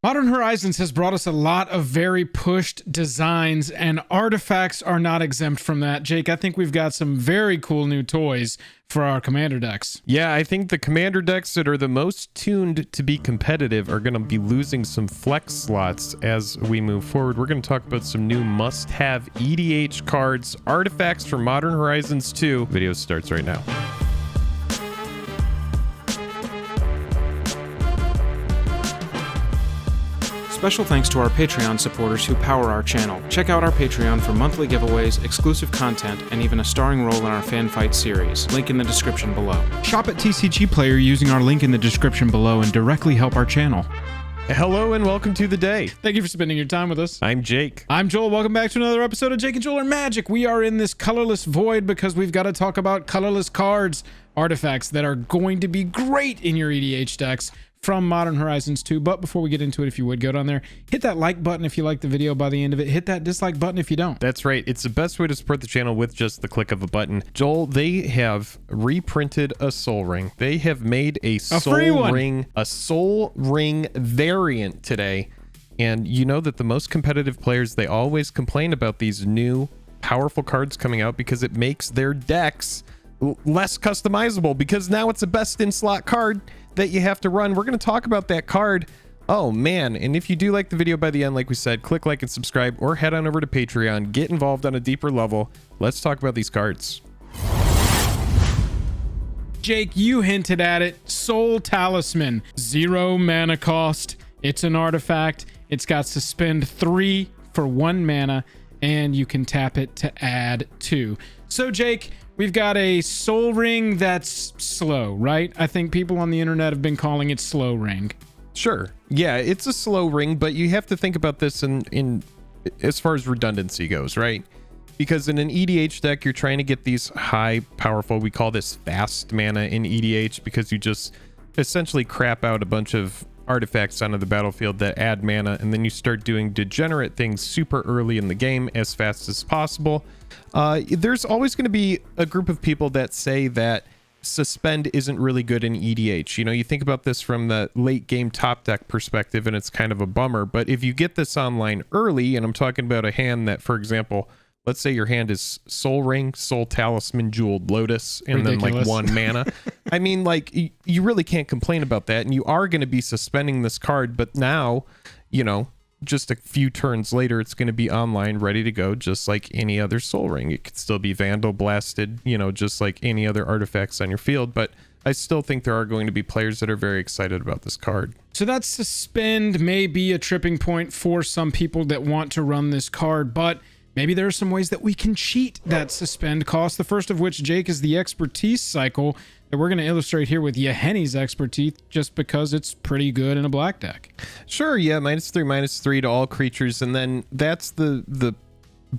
Modern Horizons has brought us a lot of very pushed designs, and artifacts are not exempt from that. Jake, I think we've got some very cool new toys for our commander decks. Yeah, I think the commander decks that are the most tuned to be competitive are going to be losing some flex slots as we move forward. We're going to talk about some new must-have EDH cards, artifacts for Modern Horizons 2. Video starts right now. Special thanks to our Patreon supporters who power our channel. Check out our Patreon for monthly giveaways, exclusive content, and even a starring role in our fan fight series. Link in the description below. Shop at TCG Player using our link in the description below and directly help our channel. Hello and welcome to the day. Thank you for spending your time with us. I'm Jake. I'm Joel. Welcome back to another episode of Jake and Joel are Magic. We are in this colorless void because we've got to talk about colorless cards, artifacts that are going to be great in your EDH decks from Modern Horizons 2. But before we get into it, if you would, go down there, hit that like button if you like the video by the end of it. Hit that dislike button if you don't. That's right. It's the best way to support the channel with just the click of a button. Joel, they have reprinted a Soul Ring. They have made a Soul Ring variant today. And you know that the most competitive players, they always complain about these new powerful cards coming out because it makes their decks less customizable, because now it's a best in slot card that you have to run. We're going to talk about that card. Oh man. And if you do like the video by the end, like we said, click like and subscribe, or head on over to Patreon, get involved on a deeper level. Let's talk about these cards. Jake, you hinted at it. Soul Talisman, 0 mana cost. It's an artifact. It's got suspend 3 for 1 mana, and you can tap it to add 2. So Jake, we've got a Soul Ring that's slow, right? I think people on the internet have been calling it Slow Ring. Sure. Yeah, it's a slow ring, but you have to think about this in as far as redundancy goes, right? Because in an EDH deck, you're trying to get these high, powerful, we call this fast mana in EDH, because you just essentially crap out a bunch of artifacts onto the battlefield that add mana, and then you start doing degenerate things super early in the game as fast as possible. There's always going to be a group of people that say that suspend isn't really good in EDH. You know, you think about this from the late game top deck perspective, and it's kind of a bummer. But if you get this online early, and I'm talking about a hand that, for example, let's say your hand is Soul Ring, Soul Talisman, Jeweled Lotus, and Ridiculous. then like 1 mana. I mean, like, you really can't complain about that. And you are going to be suspending this card, but now, you know, just a few turns later, it's going to be online, ready to go, just like any other Soul Ring. It could still be Vandal Blasted, you know, just like any other artifacts on your field. But I still think there are going to be players that are very excited about this card. So that suspend may be a tripping point for some people that want to run this card, but maybe there are some ways that we can cheat that suspend cost. The first of which, Jake, is the expertise cycle that we're going to illustrate here with Yahenni's expertise, just because it's pretty good in a black deck. Sure, yeah, -3/-3 to all creatures, and then that's the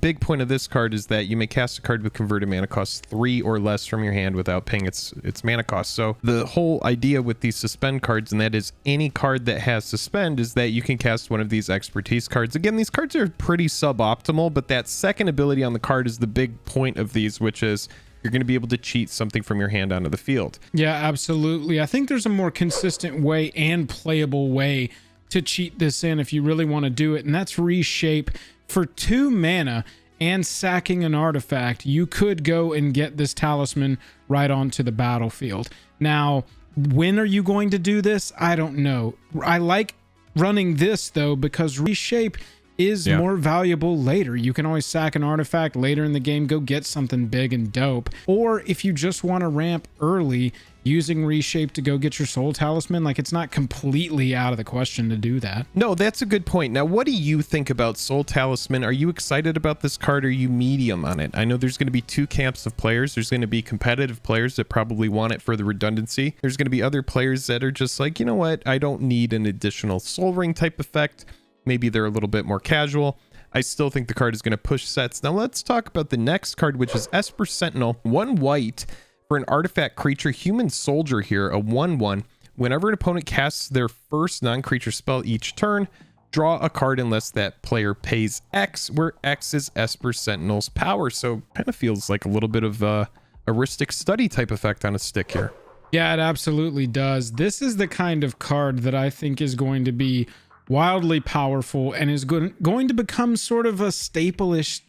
big point of this card, is that you may cast a card with converted mana cost 3 or less from your hand without paying its mana cost. So the whole idea with these suspend cards, and that is any card that has suspend, is that you can cast one of these expertise cards. Again, these cards are pretty suboptimal, but that second ability on the card is the big point of these, which is you're going to be able to cheat something from your hand onto the field. Yeah, absolutely. I think there's a more consistent way and playable way to cheat this in if you really want to do it, and that's Reshape. For 2 mana and sacking an artifact, you could go and get this talisman right onto the battlefield. Now, when are you going to do this? I don't know. I like running this, though, because Reshape is more valuable later. You can always sack an artifact later in the game, go get something big and dope. Or if you just want to ramp early, using Reshape to go get your Soul Talisman, like, it's not completely out of the question to do that. No, that's a good point. Now, what do you think about Soul Talisman? Are you excited about this card, or are you medium on it? I know there's going to be 2 camps of players. There's going to be competitive players that probably want it for the redundancy. There's going to be other players that are just like, you know what, I don't need an additional Soul Ring type effect. Maybe they're a little bit more casual. I still think the card is going to push sets. Now let's talk about the next card, which is Esper Sentinel. 1 white for an artifact creature, human soldier here, a 1/1. Whenever an opponent casts their first non-creature spell each turn, draw a card unless that player pays X, where X is Esper Sentinel's power. So kind of feels like a little bit of a heuristic study type effect on a stick here. Yeah, it absolutely does. This is the kind of card that I think is going to be wildly powerful, and is going to become sort of a staple-ish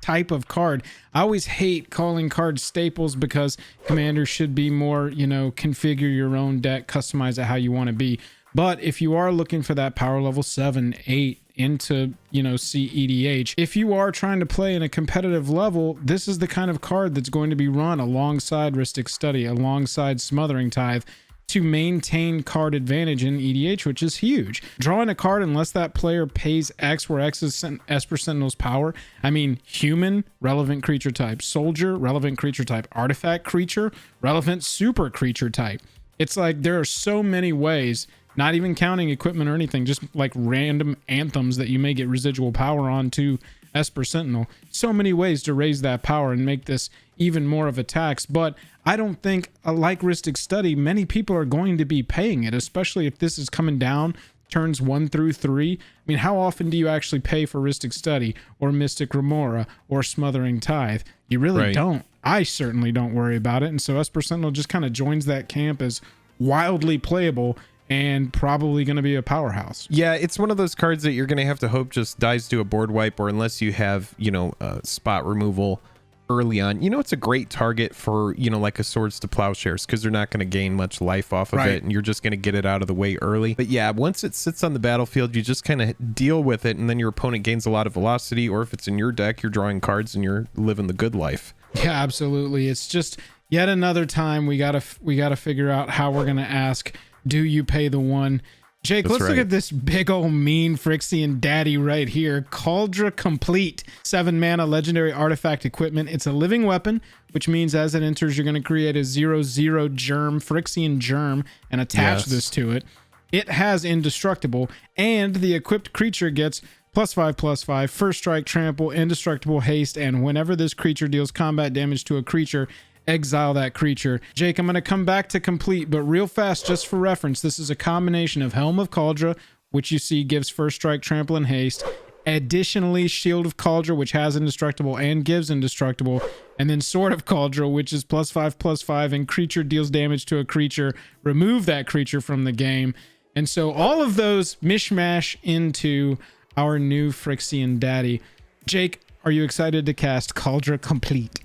type of card. I always hate calling cards staples because Commander should be more, you know, configure your own deck, customize it how you want to be. But if you are looking for that power level 7, 8 into, you know, CEDH, if you are trying to play in a competitive level, this is the kind of card that's going to be run alongside Rhystic Study, alongside Smothering Tithe, to maintain card advantage in EDH, which is huge. Drawing a card, unless that player pays X, where X is Esper Sentinel's power. I mean, human, relevant creature type. Soldier, relevant creature type. Artifact creature, relevant super creature type. It's like there are so many ways, not even counting equipment or anything, just like random anthems that you may get residual power on to Esper Sentinel. So many ways to raise that power and make this even more of a tax. But I don't think, like Rhystic Study, many people are going to be paying it, especially if this is coming down turns 1 through 3. I mean, how often do you actually pay for Rhystic Study or Mystic Remora or Smothering Tithe? You really don't. I certainly don't worry about it. And so Esper Sentinel just kind of joins that camp as wildly playable and probably going to be a powerhouse. Yeah, it's one of those cards that you're going to have to hope just dies to a board wipe, or unless you have, you know, spot removal early on. You know, it's a great target for, you know, like a Swords to Plowshares, because they're not going to gain much life off of it, and you're just going to get it out of the way early. But yeah, once it sits on the battlefield, you just kind of deal with it, and then your opponent gains a lot of velocity, or if it's in your deck, you're drawing cards and you're living the good life. Yeah, absolutely. It's just yet another time we gotta figure out how we're gonna ask, do you pay the one? Jake, let's look at this big old mean Phyrexian daddy right here. Kaldra Compleat, 7 mana legendary artifact equipment. It's a living weapon, which means as it enters, you're going to create a 0/0 germ, Phyrexian germ, and attach this to it. It has indestructible, and the equipped creature gets +5/+5, first strike, trample, indestructible, haste, and whenever this creature deals combat damage to a creature, exile that creature. Jake, I'm going to come back to Complete, but real fast, just for reference, this is a combination of Helm of Kaldra, which you see gives first strike, trample, and haste. Additionally, Shield of Kaldra, which has indestructible and gives indestructible. And then Sword of Kaldra, which is +5/+5, and creature deals damage to a creature. Remove that creature from the game. And so all of those mishmash into our new Phyrexian daddy. Jake, are you excited to cast Kaldra Compleat?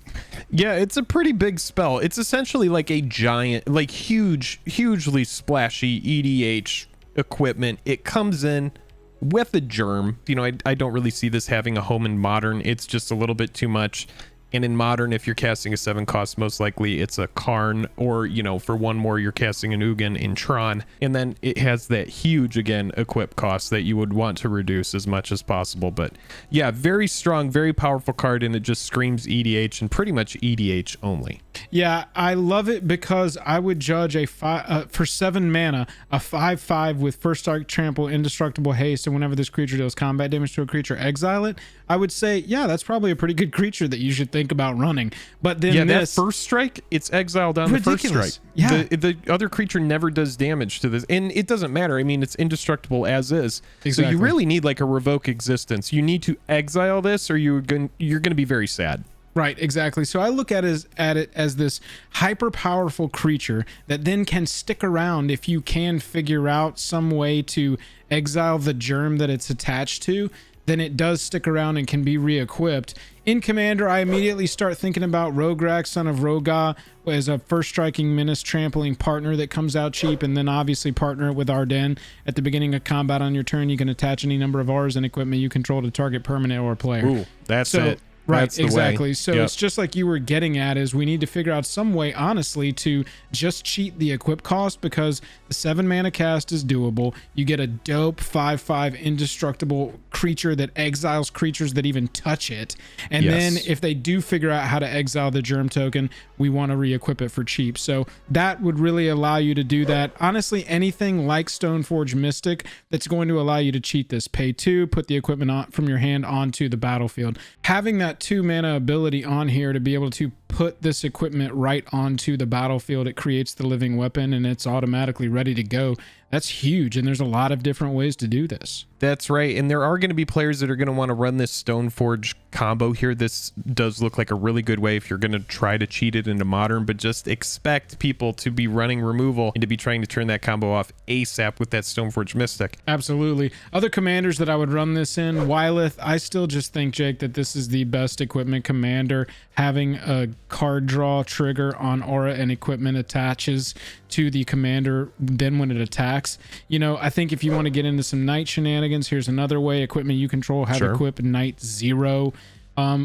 Yeah, it's a pretty big spell. It's essentially like a giant, like hugely splashy EDH equipment. It comes in with a germ. You know, I don't really see this having a home in Modern. It's just a little bit too much. And in Modern, if you're casting a 7 cost, most likely it's a Karn, or, you know, for 1 more, you're casting an Ugin in Tron. And then it has that huge, again, equip cost that you would want to reduce as much as possible. But yeah, very strong, very powerful card, and it just screams EDH, and pretty much EDH only. Yeah, I love it because I would judge for 7 mana, a 5/5 with first strike, trample, indestructible, haste, and whenever this creature deals combat damage to a creature, exile it. I would say, yeah, that's probably a pretty good creature that you should think about running. But then that first strike, it's exiled on the first strike. Yeah, the other creature never does damage to this, and it doesn't matter. I mean, it's indestructible as is. Exactly. So you really need like a revoke existence. You need to exile this, or you're going to be very sad. Right, exactly. So I look at it as this hyper powerful creature that then can stick around if you can figure out some way to exile the germ that it's attached to. Then it does stick around and can be re-equipped. In Commander, I immediately start thinking about Rograk, Son of Roga, as a first striking menace trampling partner that comes out cheap, and then obviously partner it with Ardenn. At the beginning of combat on your turn, you can attach any number of Rs and equipment you control to target permanent or player. Ooh, that's it. Right, exactly. So it's just like you were getting at, is we need to figure out some way, honestly, to just cheat the equip cost, because the 7 mana cast is doable. You get a dope 5/5 indestructible creature that exiles creatures that even touch it. And then if they do figure out how to exile the germ token, we want to re-equip it for cheap. So that would really allow you to do that. Honestly, anything like Stoneforge Mystic that's going to allow you to cheat this. Pay 2, put the equipment from your hand onto the battlefield. Having that 2 mana ability on here to be able to put this equipment right onto the battlefield, it creates the living weapon and it's automatically ready to go. That's huge, and there's a lot of different ways to do this. That's right. And there are going to be players that are going to want to run this Stoneforge combo here. This does look like a really good way if you're going to try to cheat it into Modern, but just expect people to be running removal and to be trying to turn that combo off ASAP with that Stoneforge Mystic. Absolutely. Other commanders that I would run this in, Wyleth, I still just think, Jake, that this is the best equipment commander. Having a card draw trigger on aura and equipment attaches to the commander then when it attacks. You know, I think if you want to get into some Knight shenanigans, here's another way. Equipment you control, have equip Knight 0.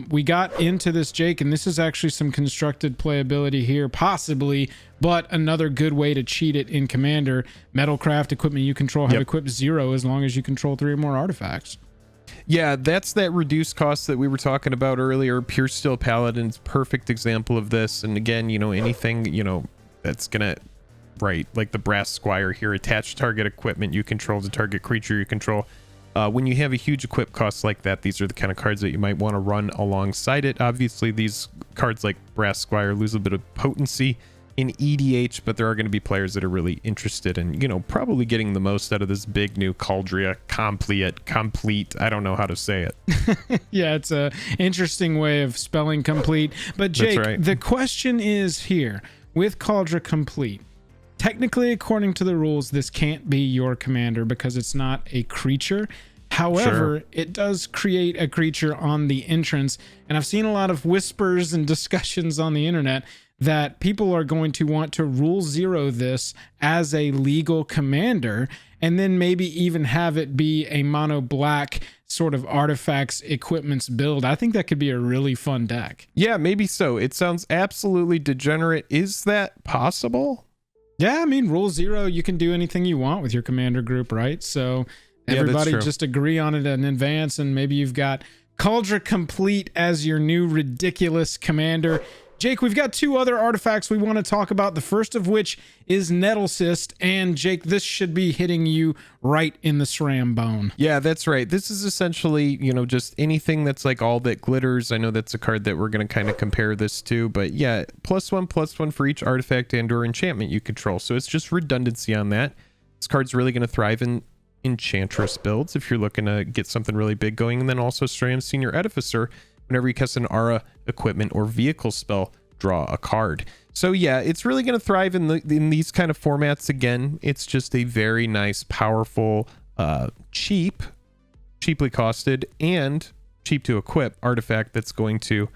We got into this, Jake, and this is actually some constructed playability here, possibly, but another good way to cheat it in Commander. Metalcraft, equipment you control, have equipped 0 as long as you control 3 or more artifacts. Yeah, that's that reduced cost that we were talking about earlier. Pure Steel Paladin's perfect example of this. And again, you know, anything, you know, that's gonna, right, like the Brass Squire here, attach target equipment you control to target creature you control. When you have a huge equip cost like that, these are the kind of cards that you might want to run alongside it. Obviously, these cards like Brass Squire lose a bit of potency in EDH, but there are going to be players that are really interested in, you know, probably getting the most out of this big new Kaldra Compleat. I don't know how to say it. Yeah, it's a interesting way of spelling complete. But Jake, the question is here with Kaldra Compleat. Technically, according to the rules, this can't be your commander because it's not a creature. However, it does create a creature on the entrance. And I've seen a lot of whispers and discussions on the internet that people are going to want to rule 0 this as a legal commander, and then maybe even have it be a mono black sort of artifacts equipments build. I think that could be a really fun deck. Yeah, maybe so. It sounds absolutely degenerate. Is that possible? Yeah, I mean, rule 0, you can do anything you want with your commander group, right? So everybody just agree on it in advance, and maybe you've got Kaldra Compleat as your new ridiculous commander. Jake, we've got 2 other artifacts we want to talk about, the first of which is Nettlecyst, and Jake, this should be hitting you right in the SRAM bone. Yeah, that's right. This is essentially, you know, just anything that's like all that glitters. I know that's a card that we're going to kind of compare this to, but yeah, +1/+1 for each artifact and or enchantment you control. So it's just redundancy on that. This card's really going to thrive in Enchantress builds if you're looking to get something really big going, and then also SRAM Senior Edificer. Whenever you cast an aura, equipment, or vehicle spell, draw a card. So yeah, it's really going to thrive in these kind of formats. Again, it's just a very nice, powerful, cheaply costed and cheap to equip artifact that's going to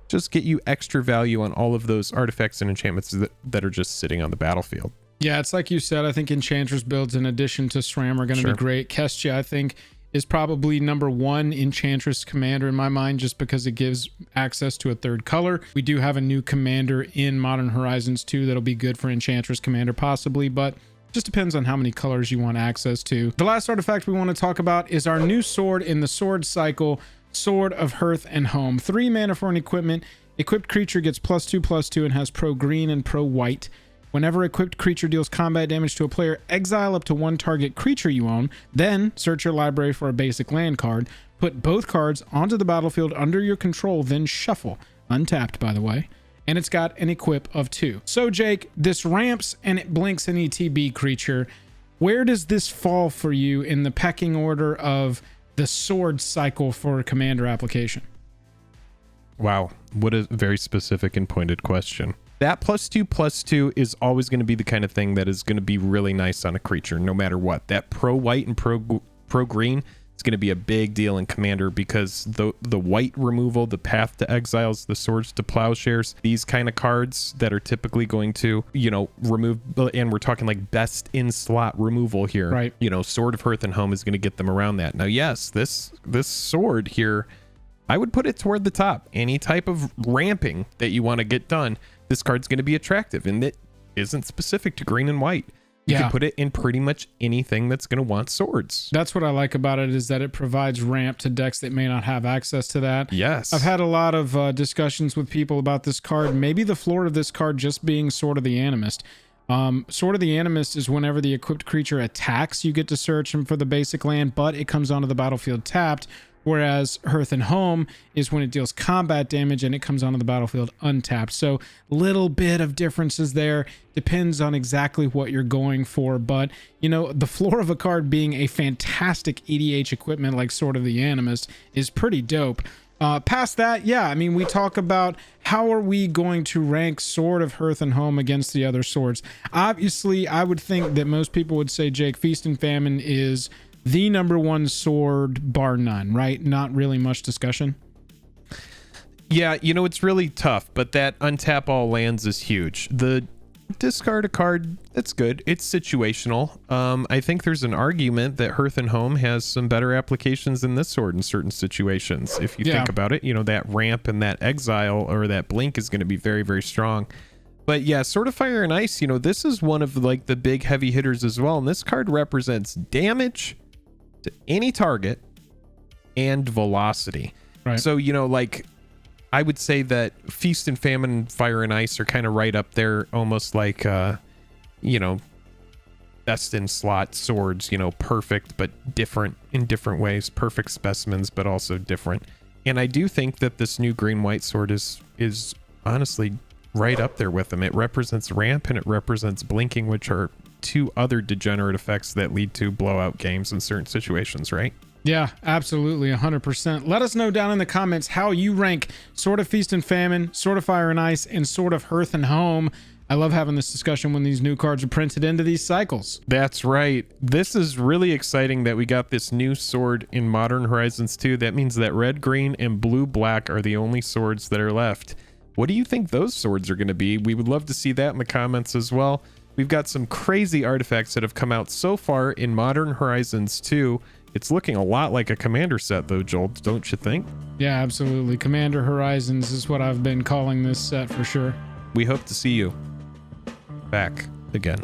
just get you extra value on all of those artifacts and enchantments that are just sitting on the battlefield. Yeah, it's like you said, I think Enchantress builds in addition to SRAM are going to be great. Kestia, I think, is probably number 1 Enchantress commander in my mind, just because it gives access to a 3rd color. We do have a new commander in Modern Horizons 2 that'll be good for Enchantress commander possibly, but just depends on how many colors you want access to. The last artifact we want to talk about is our new sword in the sword cycle, Sword of Hearth and Home. 3 mana for an equipment. Equipped creature gets +2/+2 and has pro green and pro white. Whenever equipped creature deals combat damage to a player, exile up to 1 target creature you own, then search your library for a basic land card, put both cards onto the battlefield under your control, then shuffle, untapped by the way, and it's got an equip of 2. So Jake, this ramps and it blinks an ETB creature. Where does this fall for you in the pecking order of the sword cycle for a commander application? Wow, what a very specific and pointed question. That +2/+2 is always going to be the kind of thing that is going to be really nice on a creature, no matter what. That pro white and pro green is going to be a big deal in Commander, because the white removal, the path to exiles, the swords to plowshares, these kind of cards that are typically going to, you know, remove, and we're talking like best in slot removal here. Right. You know, Sword of Hearth and Home is going to get them around that. Now, yes, this sword here, I would put it toward the top. Any type of ramping that you want to get done, this card's going to be attractive, and it isn't specific to green and white. You can put it in pretty much anything that's going to want swords. That's what I like about it, is that it provides ramp to decks that may not have access to that. Yes. I've had a lot of discussions with people about this card. Maybe the floor of this card just being Sword of the Animist. Sword of the Animist is whenever the equipped creature attacks, you get to search him for the basic land, but it comes onto the battlefield tapped. whereas Hearth and Home is when it deals combat damage and it comes onto the battlefield untapped. So little bit of differences there, depends on exactly what you're going for. But you know, the floor of a card being a fantastic EDH equipment like Sword of the Animist is pretty dope. Past that, yeah, I mean, we talk about how are we going to rank Sword of Hearth and Home against the other swords. Obviously, I would think that most people would say, Jake, Feast and Famine is the #1 sword, bar none, right? Not really much discussion. Yeah, you know, it's really tough, but that untap all lands is huge. The discard a card, that's good. It's situational. I think there's an argument that Hearth and Home has some better applications than this sword in certain situations. If you think about it, you know, that ramp and that exile or that blink is going to be very, very strong. But yeah, Sword of Fire and Ice, you know, this is one of like the big heavy hitters as well. And this card represents damage to any target and velocity. Right. So, you know, like, I would say that Feast and Famine, Fire and Ice are kind of right up there, almost like, you know, best in slot swords, you know, perfect, but different in different ways. Perfect specimens, but also different. And I do think that this new green-white sword is honestly right up there with them. It represents ramp and it represents blinking, which are two other degenerate effects that lead to blowout games in certain situations, right? Yeah, absolutely, 100%. Let us know down in the comments how you rank Sword of Feast and Famine, Sword of Fire and Ice, and Sword of Hearth and Home. I love having this discussion when these new cards are printed into these cycles. That's right. This is really exciting that we got this new sword in Modern Horizons 2. That means that red, green, and blue, black are the only swords that are left. What do you think those swords are going to be? We would love to see that in the comments as well. We've got some crazy artifacts that have come out so far in Modern Horizons 2. It's looking a lot like a Commander set, though, Joel, don't you think? Yeah, absolutely. Commander Horizons is what I've been calling this set for sure. We hope to see you back again.